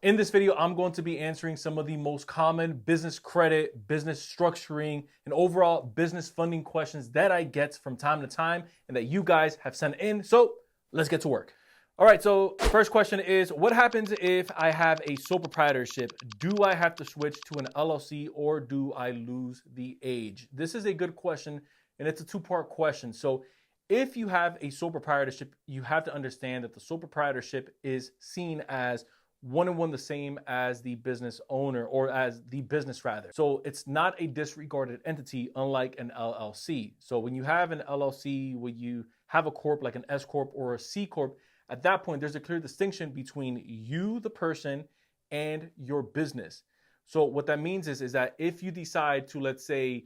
In this video, I'm going to be answering some of the most common business credit, business structuring, and overall business funding questions that I get from time to time and that you guys have sent in. So let's get to work. All right, so first question is, what happens if I have a sole proprietorship? Do I have to switch to an LLC or do I lose the age? This is a good question, and it's a two-part question. So if you have a sole proprietorship, you have to understand that the sole proprietorship is seen as one and one the same as the business owner, or as the business rather. So it's not a disregarded entity, unlike an LLC. So when you have an LLC, when you have a corp like an S corp or a C corp, at that point there's a clear distinction between you, the person, and your business. So what that means is that if you decide to, let's say,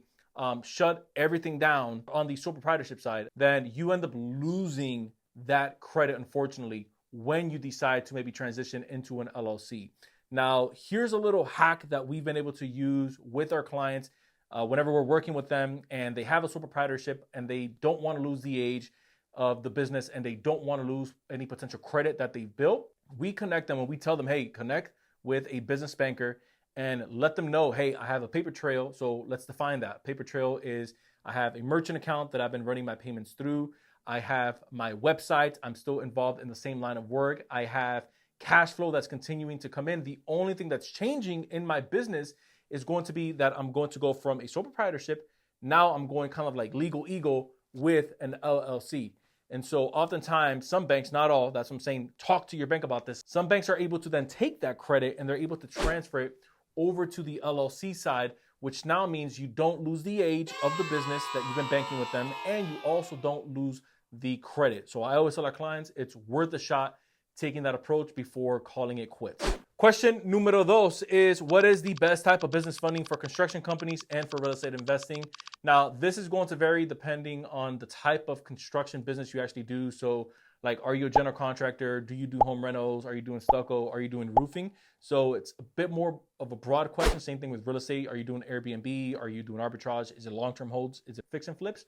shut everything down on the sole proprietorship side, then you end up losing that credit, unfortunately, when you decide to maybe transition into an LLC. Now, here's a little hack that we've been able to use with our clients whenever we're working with them and they have a sole proprietorship and they don't want to lose the age of the business and they don't want to lose any potential credit that they've built. We connect them and we tell them, hey, connect with a business banker and let them know, hey, I have a paper trail. So let's define that. Paper trail is I have a merchant account that I've been running my payments through. I have my website. I'm still involved in the same line of work. I have cash flow that's continuing to come in. The only thing that's changing in my business is going to be that I'm going to go from a sole proprietorship. Now I'm going kind of like legal eagle with an LLC. And so oftentimes some banks, not all, that's what I'm saying, talk to your bank about this. Some banks are able to then take that credit and they're able to transfer it over to the LLC side, which now means you don't lose the age of the business that you've been banking with them, and you also don't lose the credit. So I always tell our clients it's worth a shot taking that approach before calling it quits. Question numero dos is, what is the best type of business funding for construction companies and for real estate investing? Now, this is going to vary depending on the type of construction business you actually do. So like, are you a general contractor? Do you do home rentals? Are you doing stucco? Are you doing roofing? So it's a bit more of a broad question. Same thing with real estate. Are you doing Airbnb? Are you doing arbitrage? Is it long-term holds? Is it fix and flips?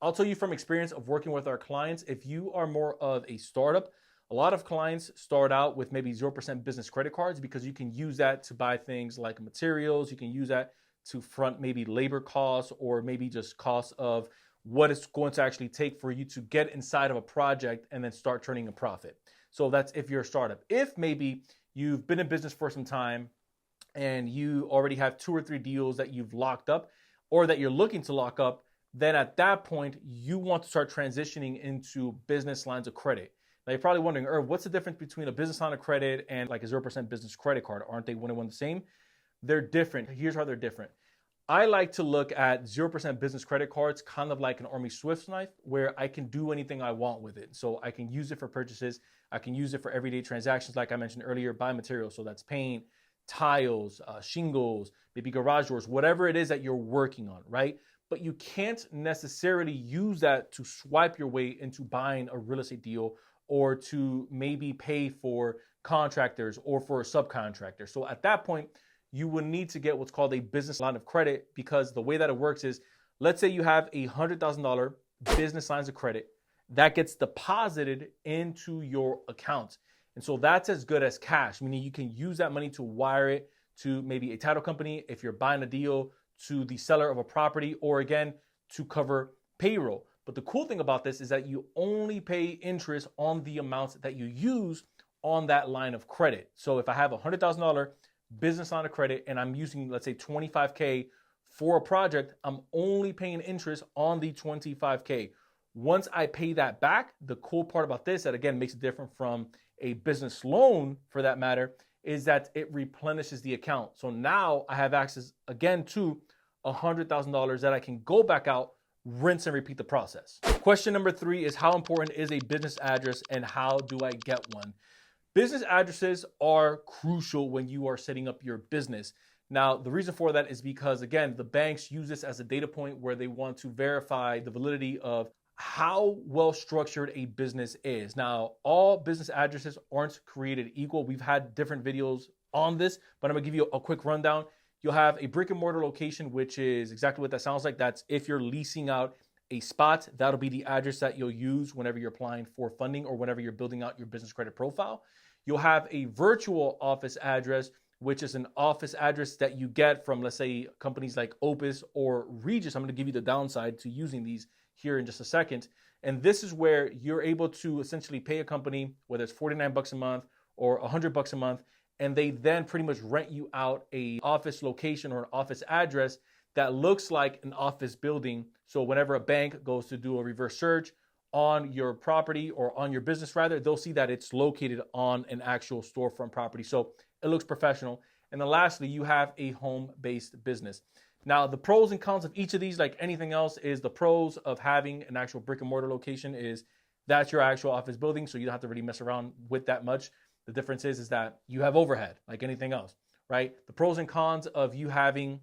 I'll tell you from experience of working with our clients, if you are more of a startup, a lot of clients start out with maybe 0% business credit cards because you can use that to buy things like materials. You can use that to front maybe labor costs or maybe just costs of what it's going to actually take for you to get inside of a project and then start turning a profit. So that's if you're a startup. If maybe you've been in business for some time and you already have 2 or 3 deals that you've locked up or that you're looking to lock up, then at that point, you want to start transitioning into business lines of credit. Now you're probably wondering, what's the difference between a business line of credit and like a 0% business credit card? Aren't they one and one the same? They're different. Here's how they're different. I like to look at 0% business credit cards kind of like an Army Swift knife where I can do anything I want with it. So I can use it for purchases. I can use it for everyday transactions like I mentioned earlier, buy materials. So that's paint, tiles, shingles, maybe garage doors, whatever it is that you're working on, right? But you can't necessarily use that to swipe your way into buying a real estate deal or to maybe pay for contractors or for a subcontractor. So at that point, you will need to get what's called a business line of credit, because the way that it works is, let's say you have a $100,000 business lines of credit that gets deposited into your account. And so that's as good as cash, meaning you can use that money to wire it to maybe a title company if you're buying a deal, to the seller of a property, or again, to cover payroll. But the cool thing about this is that you only pay interest on the amounts that you use on that line of credit. So if I have a $100,000 business line of credit and I'm using, let's say, $25K for a project, I'm only paying interest on the $25K. Once I pay that back, the cool part about this, that again makes it different from a business loan for that matter, is that it replenishes the account. So now I have access again to $100,000 that I can go back out, rinse and repeat the process. Question number 3 is, how important is a business address and how do I get one? Business addresses are crucial when you are setting up your business. Now, the reason for that is because, again, the banks use this as a data point where they want to verify the validity of how well structured a business is. Now, all business addresses aren't created equal. We've had different videos on this, but I'm gonna give you a quick rundown. You'll have a brick and mortar location, which is exactly what that sounds like. That's if you're leasing out a spot, that'll be the address that you'll use whenever you're applying for funding or whenever you're building out your business credit profile. You'll have a virtual office address, which is an office address that you get from, let's say, companies like Opus or Regis. I'm going to give you the downside to using these here in just a second. And this is where you're able to essentially pay a company, whether it's 49 bucks a month or 100 bucks a month, and they then pretty much rent you out a office location or an office address that looks like an office building. So whenever a bank goes to do a reverse search on your property or on your business rather, they'll see that it's located on an actual storefront property. So it looks professional. And then lastly, you have a home-based business. Now, the pros and cons of each of these, like anything else, is the pros of having an actual brick and mortar location is that's your actual office building, so you don't have to really mess around with that much. The difference is that you have overhead, like anything else, right? The pros and cons of you having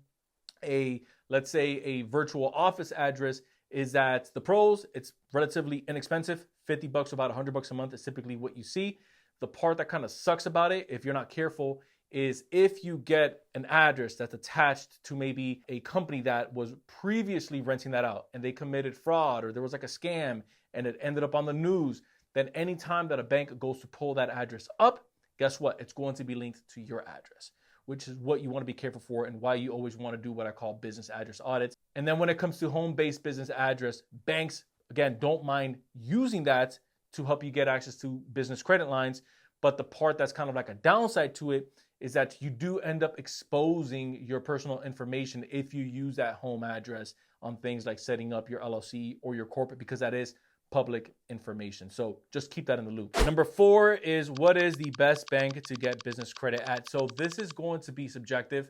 let's say a virtual office address is that the pros, it's relatively inexpensive. 50 bucks, about 100 bucks a month is typically what you see. The part that kind of sucks about it, if you're not careful, is if you get an address that's attached to maybe a company that was previously renting that out and they committed fraud or there was like a scam and it ended up on the news, then anytime that a bank goes to pull that address up, guess what? It's going to be linked to your address, which is what you want to be careful for and why you always want to do what I call business address audits. And then when it comes to home-based business address, banks, again, don't mind using that to help you get access to business credit lines. But the part that's kind of like a downside to it is that you do end up exposing your personal information if you use that home address on things like setting up your LLC or your corporate, because that is public information. So just keep that in the loop. Number 4 is, what is the best bank to get business credit at? So this is going to be subjective.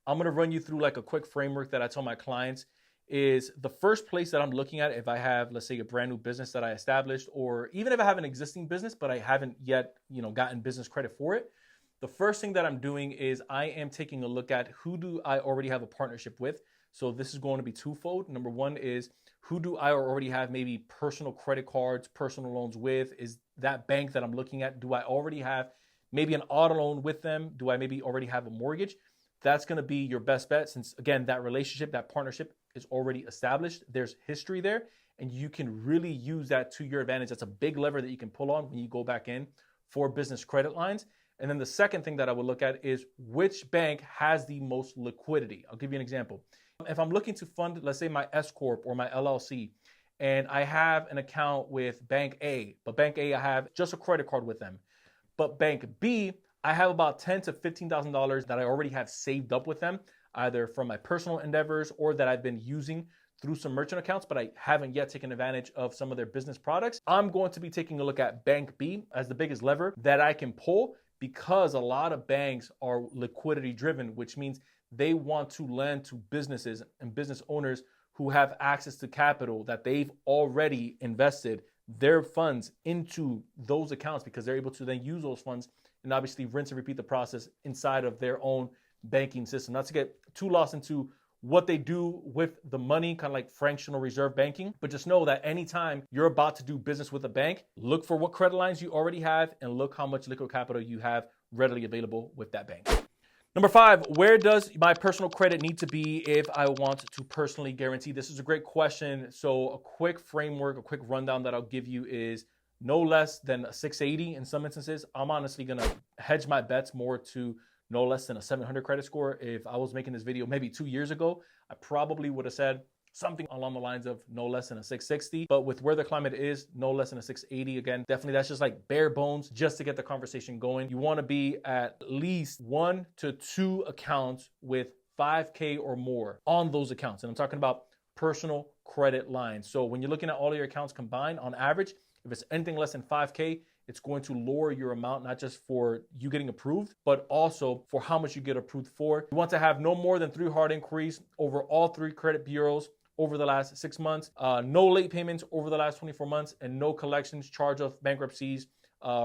I'm going to run you through like a quick framework that I tell my clients is the first place that I'm looking at if I have, let's say, a brand new business that I established, or even if I have an existing business, but I haven't yet, gotten business credit for it. The first thing that I'm doing is I am taking a look at who do I already have a partnership with. So this is going to be twofold. Number one is, who do I already have maybe personal credit cards, personal loans with? Is that bank that I'm looking at, do I already have maybe an auto loan with them? Do I maybe already have a mortgage? That's going to be your best bet since, again, that relationship, that partnership is already established. There's history there, and you can really use that to your advantage. That's a big lever that you can pull on when you go back in for business credit lines. And then the second thing that I would look at is which bank has the most liquidity. I'll give you an example. If I'm looking to fund, let's say, my S Corp or my LLC, and I have an account with Bank A, but Bank A, I have just a credit card with them. But Bank B, I have about $10,000 to $15,000 that I already have saved up with them, either from my personal endeavors or that I've been using through some merchant accounts, but I haven't yet taken advantage of some of their business products. I'm going to be taking a look at Bank B as the biggest lever that I can pull, because a lot of banks are liquidity driven, which means they want to lend to businesses and business owners who have access to capital that they've already invested their funds into those accounts, because they're able to then use those funds and obviously rinse and repeat the process inside of their own banking system. Not to get too lost into what they do with the money, kind of like fractional reserve banking, but just know that anytime you're about to do business with a bank, look for what credit lines you already have and look how much liquid capital you have readily available with that bank. Number 5, where does my personal credit need to be if I want to personally guarantee? This is a great question. So a quick framework, a quick rundown that I'll give you is no less than a 680 in some instances. I'm honestly going to hedge my bets more to no less than a 700 credit score. If I was making this video maybe 2 years ago, I probably would have said something along the lines of no less than a 660. But with where the climate is, no less than a 680. Again, definitely that's just like bare bones just to get the conversation going. You want to be at least 1 to 2 accounts with 5K or more on those accounts. And I'm talking about personal credit lines. So when you're looking at all of your accounts combined, on average, if it's anything less than 5K, it's going to lower your amount, not just for you getting approved, but also for how much you get approved for. You want to have no more than 3 hard inquiries over all 3 credit bureaus over the last 6 months, no late payments over the last 24 months, and no collections, charge-off, bankruptcies,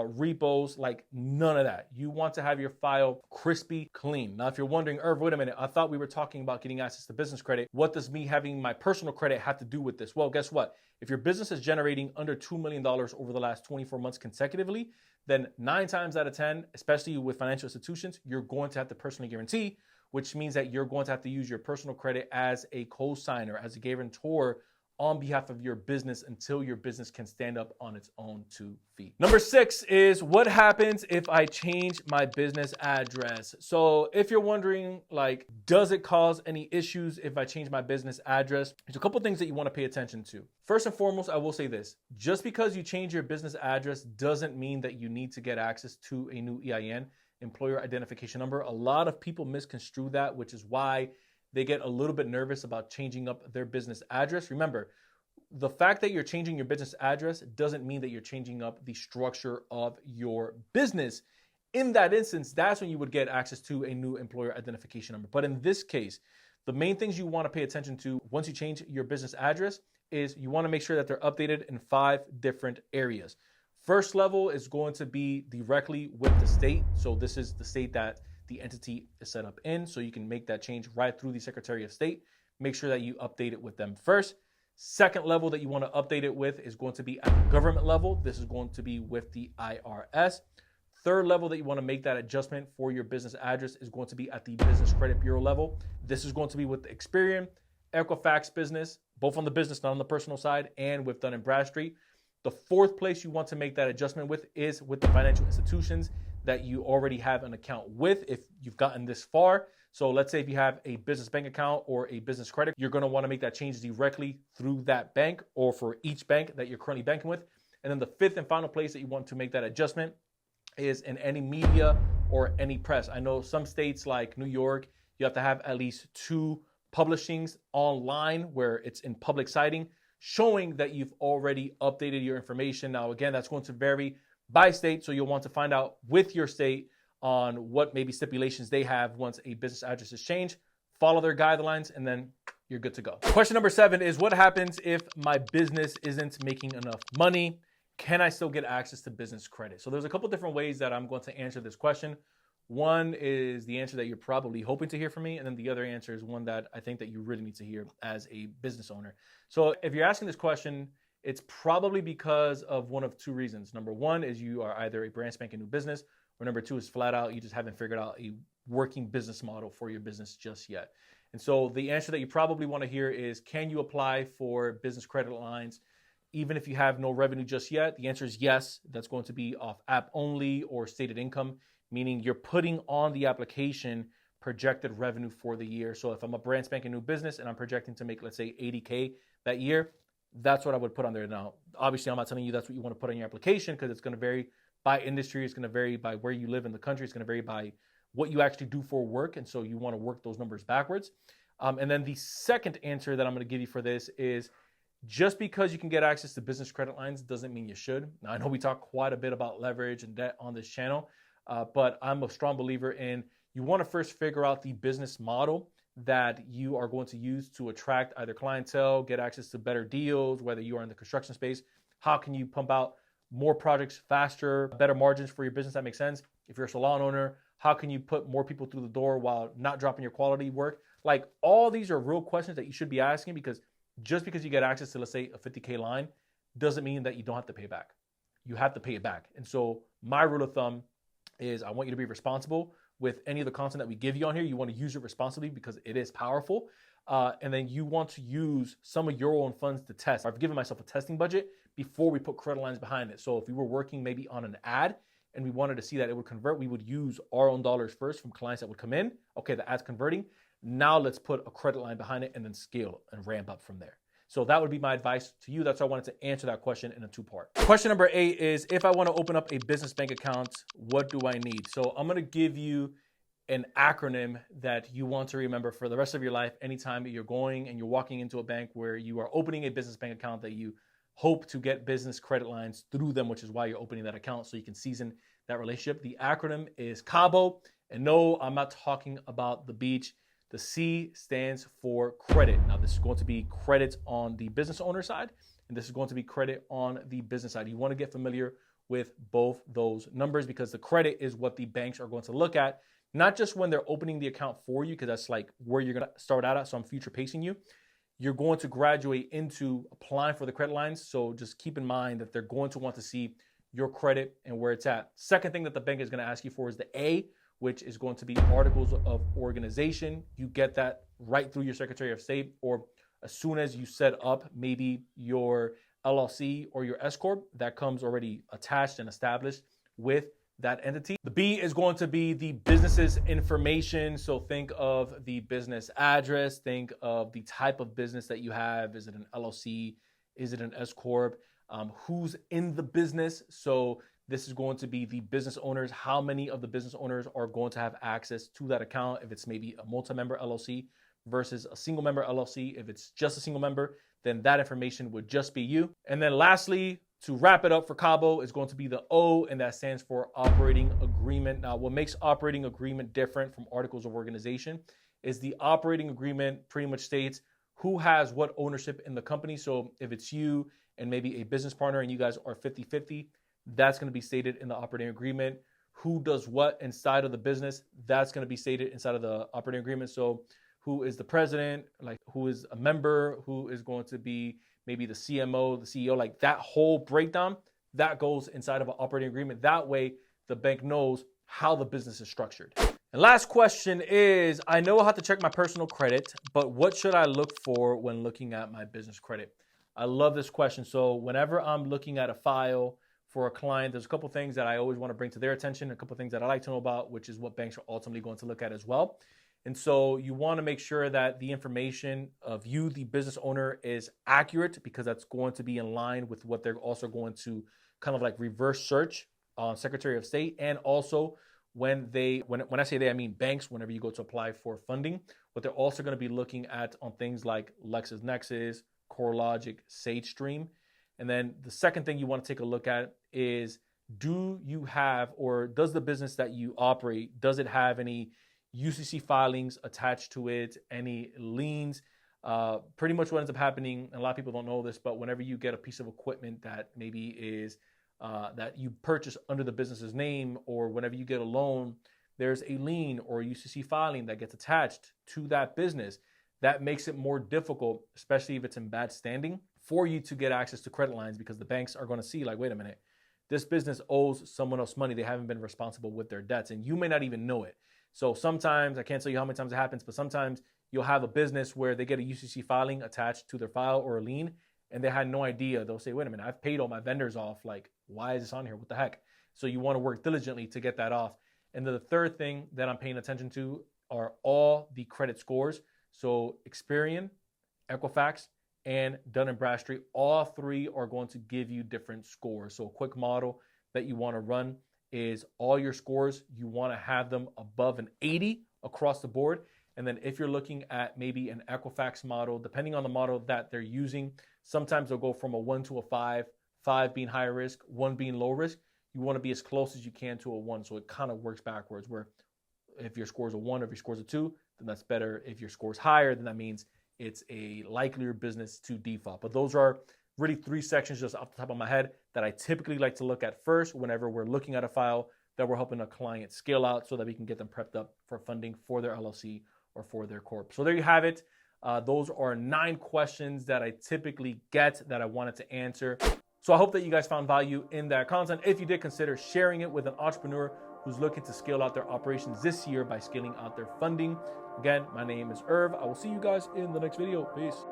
repos, like none of that. You want to have your file crispy clean. Now, if you're wondering, Irv, wait a minute, I thought we were talking about getting access to business credit. What does me having my personal credit have to do with this? Well, guess what? If your business is generating under $2 million over the last 24 months consecutively, then 9 times out of 10, especially with financial institutions, you're going to have to personally guarantee, which means that you're going to have to use your personal credit as a co-signer, as a guarantor on behalf of your business until your business can stand up on its own 2 feet. Number 6 is what happens if I change my business address? So if you're wondering, like, does it cause any issues if I change my business address? There's a couple things that you want to pay attention to. First and foremost, I will say this. Just because you change your business address doesn't mean that you need to get access to a new EIN, employer identification number. A lot of people misconstrue that, which is why they get a little bit nervous about changing up their business address. Remember, the fact that you're changing your business address doesn't mean that you're changing up the structure of your business. In that instance, that's when you would get access to a new employer identification number. But in this case, the main things you want to pay attention to once you change your business address is you want to make sure that they're updated in 5 different areas. First level is going to be directly with the state. So this is the state that the entity is set up in, so you can make that change right through the Secretary of State. Make sure that you update it with them first. Second level that you want to update it with is going to be at the government level. This is going to be with the IRS. Third level that you want to make that adjustment for your business address is going to be at the Business Credit Bureau level. This is going to be with the Experian, Equifax Business, both on the business, not on the personal side, and with Dun & Bradstreet. The fourth place you want to make that adjustment with is with the financial institutions that you already have an account with if you've gotten this far. So let's say if you have a business bank account or a business credit, you're going to want to make that change directly through that bank or for each bank that you're currently banking with. And then the fifth and final place that you want to make that adjustment is in any media or any press. I know some states like New York, you have to have at least 2 publishings online where it's in public citing showing that you've already updated your information. Now, again, that's going to vary by state, so you'll want to find out with your state on what maybe stipulations they have once a business address is changed. Follow their guidelines, and then you're good to go. Question number 7 is what happens if my business isn't making enough money? Can I still get access to business credit? So there's a couple different ways that I'm going to answer this question. One is the answer that you're probably hoping to hear from me, and then the other answer is one that I think that you really need to hear as a business owner. So if you're asking this question, it's probably because of one of 2 reasons. Number 1 is you are either a brand spanking new business, or number 2 is flat out you just haven't figured out a working business model for your business just yet. And so the answer that you probably want to hear is, can you apply for business credit lines even if you have no revenue just yet? The answer is yes. That's going to be off app only or stated income, meaning you're putting on the application projected revenue for the year. So if I'm a brand spanking new business and I'm projecting to make, let's say, 80K that year, that's what I would put on there. Now, obviously, I'm not telling you that's what you want to put on your application because it's going to vary by industry. It's going to vary by where you live in the country. It's going to vary by what you actually do for work. And so you want to work those numbers backwards. And then the second answer that I'm going to give you for this is just because you can get access to business credit lines doesn't mean you should. Now, I know we talk quite a bit about leverage and debt on this channel, but I'm a strong believer in you want to first figure out the business model that you are going to use to attract either clientele, get access to better deals, whether you are in the construction space. How can you pump out more projects faster, better margins for your business? That makes sense. If you're a salon owner, how can you put more people through the door while not dropping your quality work? Like, all these are real questions that you should be asking, because just because you get access to, let's say, a 50K line doesn't mean that you don't have to pay it back. You have to pay it back. And so my rule of thumb is I want you to be responsible with any of the content that we give you on here. You want to use it responsibly because it is powerful. And then you want to use some of your own funds to test. I've given myself a testing budget before we put credit lines behind it. So if we were working maybe on an ad and we wanted to see that it would convert, we would use our own dollars first from clients that would come in. Okay, the ad's converting. Now let's put a credit line behind it and then scale and ramp up from there. So that would be my advice to you. That's why I wanted to answer that question in a 2-part. Question number 8 is, if I want to open up a business bank account, what do I need? So I'm going to give you an acronym that you want to remember for the rest of your life. Anytime that you're going and you're walking into a bank where you are opening a business bank account that you hope to get business credit lines through them, which is why you're opening that account so you can season that relationship. The acronym is CABO. And no, I'm not talking about the beach. The C stands for credit. Now, this is going to be credit on the business owner side, and this is going to be credit on the business side. You want to get familiar with both those numbers because the credit is what the banks are going to look at, not just when they're opening the account for you, because that's like where you're going to start out at. So I'm future pacing you. You're going to graduate into applying for the credit lines. So just keep in mind that they're going to want to see your credit and where it's at. Second thing that the bank is going to ask you for is the A, which is going to be articles of organization. You get that right through your Secretary of State or as soon as you set up maybe your LLC or your S Corp, that comes already attached and established with that entity. The B is going to be the business's information. So think of the business address, think of the type of business that you have. Is it an LLC? Is it an S Corp? Who's in the business? So this is going to be the business owners. How many of the business owners are going to have access to that account? If it's maybe a multi-member LLC versus a single member LLC. If it's just a single member, then that information would just be you. And then lastly, to wrap it up for Cabo, is going to be the O, and that stands for operating agreement. Now, what makes operating agreement different from articles of organization is the operating agreement pretty much states who has what ownership in the company. So if it's you and maybe a business partner and you guys are 50-50, that's going to be stated in the operating agreement. Who does what inside of the business, that's going to be stated inside of the operating agreement. So who is the president, like who is a member, who is going to be maybe the CMO, the CEO, like that whole breakdown, that goes inside of an operating agreement. That way the bank knows how the business is structured. And last question is, I know how to check my personal credit, but what should I look for when looking at my business credit? I love this question. So whenever I'm looking at a file for a client, there's a couple things that I always want to bring to their attention, a couple things that I like to know about, which is what banks are ultimately going to look at as well. And so you want to make sure that the information of you, the business owner, is accurate, because that's going to be in line with what they're also going to kind of like reverse search on Secretary of State. And also when I say they, I mean banks, whenever you go to apply for funding, what they're also going to be looking at on things like LexisNexis, CoreLogic, SageStream. And then the second thing you want to take a look at is, do you have, or does the business that you operate, does it have any UCC filings attached to it, any liens? Pretty much what ends up happening, and a lot of people don't know this, but whenever you get a piece of equipment that maybe is that you purchase under the business's name, or whenever you get a loan, there's a lien or a UCC filing that gets attached to that business. That makes it more difficult, especially if it's in bad standing, for you to get access to credit lines, because the banks are going to see like, wait a minute, this business owes someone else money. They haven't been responsible with their debts, and you may not even know it. So sometimes, I can't tell you how many times it happens, but sometimes you'll have a business where they get a UCC filing attached to their file or a lien, and they had no idea. They'll say, wait a minute, I've paid all my vendors off. Like, why is this on here? What the heck? So you want to work diligently to get that off. And then the third thing that I'm paying attention to are all the credit scores. So Experian, Equifax, and Dun & Bradstreet, all three are going to give you different scores. So a quick model that you want to run is all your scores, you want to have them above an 80 across the board. And then if you're looking at maybe an Equifax model, depending on the model that they're using, sometimes they'll go from a 1 to a 5, 5 being high risk, 1 being low risk. You want to be as close as you can to a 1. So it kind of works backwards, where if your score is a 1 or if your score is a 2, then that's better. If your score is higher, then that means it's a likelier business to default. But those are really 3 sections just off the top of my head that I typically like to look at first whenever we're looking at a file that we're helping a client scale out, so that we can get them prepped up for funding for their LLC or for their corp. So there you have it. Those are 9 questions that I typically get that I wanted to answer. So I hope that you guys found value in that content. If you did, consider sharing it with an entrepreneur who's looking to scale out their operations this year by scaling out their funding. Again, my name is Irv. I will see you guys in the next video. Peace.